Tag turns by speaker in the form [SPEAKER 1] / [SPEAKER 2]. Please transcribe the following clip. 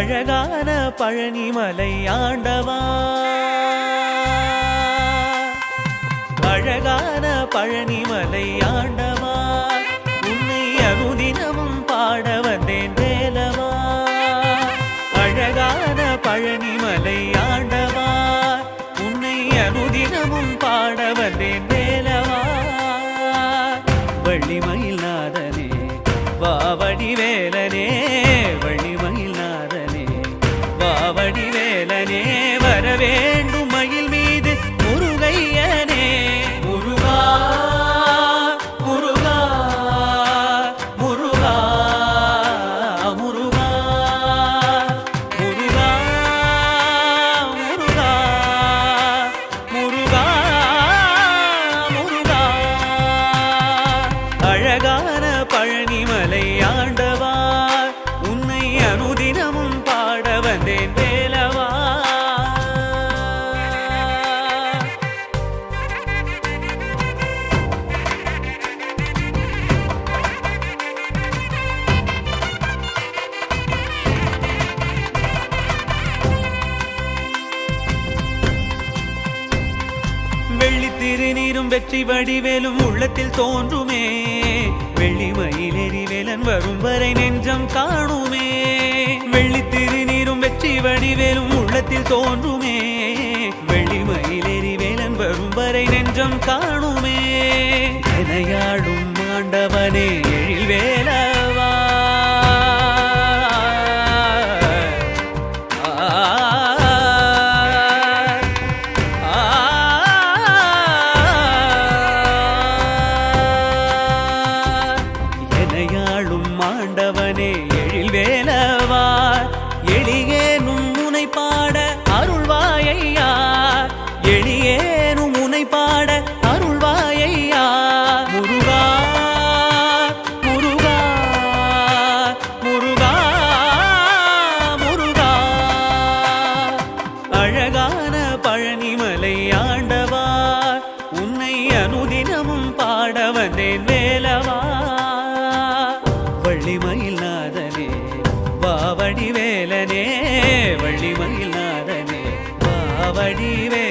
[SPEAKER 1] அழகான பழனிமலை ஆண்டவா, அழகான பழனிமலை ஆண்டவா, உன்னை அனுதினமும் பாட வந்தேன் வேலவா. அழகான பழனிமலை ஆண்டவா, உன்னை அனுதினமும் பாட வந்தேன் வேலவா. வள்ளிமயில் நாதனே வாவடி வேலனே, வள்ளிமயில் நாதனே வாவடி வேலனே, வர வேண்டும் மயில் மீது முருகையனே. முருகா முருகா முருகா முருகா முருகா முருகா முருகா முருகா. அழகான பழனிமலை ஆண்டவா, உன்னை அனுதினமும் பாட வந்தேன் வேலவா. வெள்ளி திருநீரும் வெற்றி வடிவேலும் உள்ளத்தில் தோன்றுமே, வெள்ளி மயிலேறி வேலன் வரும் வரை நெஞ்சம் காணுமே. வெள்ளி திருநீரும் வெற்றி வடிவேலும் உள்ளத்தில் தோன்றுமே, வெள்ளி மயிலேறி வேலன் வரும் வரை நெஞ்சம் காணுமே. எனையாடும் ஆண்டவனே எழில் வேலவா, ஆண்டவனே எழில் வேலவா, எளியேனும் முனை பாட அருள்வாயையா, எளியேனும் முனை பாட அருள்வாயையா. முருகா முருகா முருகா முருகா. அழகான பழனிமலை ஆண்டவா, உன்னை அனுதினமும் பாட வந்தேன் வேலவா. வள்ளிமயில் நாதனே வாவடி வேலனே, வள்ளிமயில் நாதனே வாவடி வேலனே.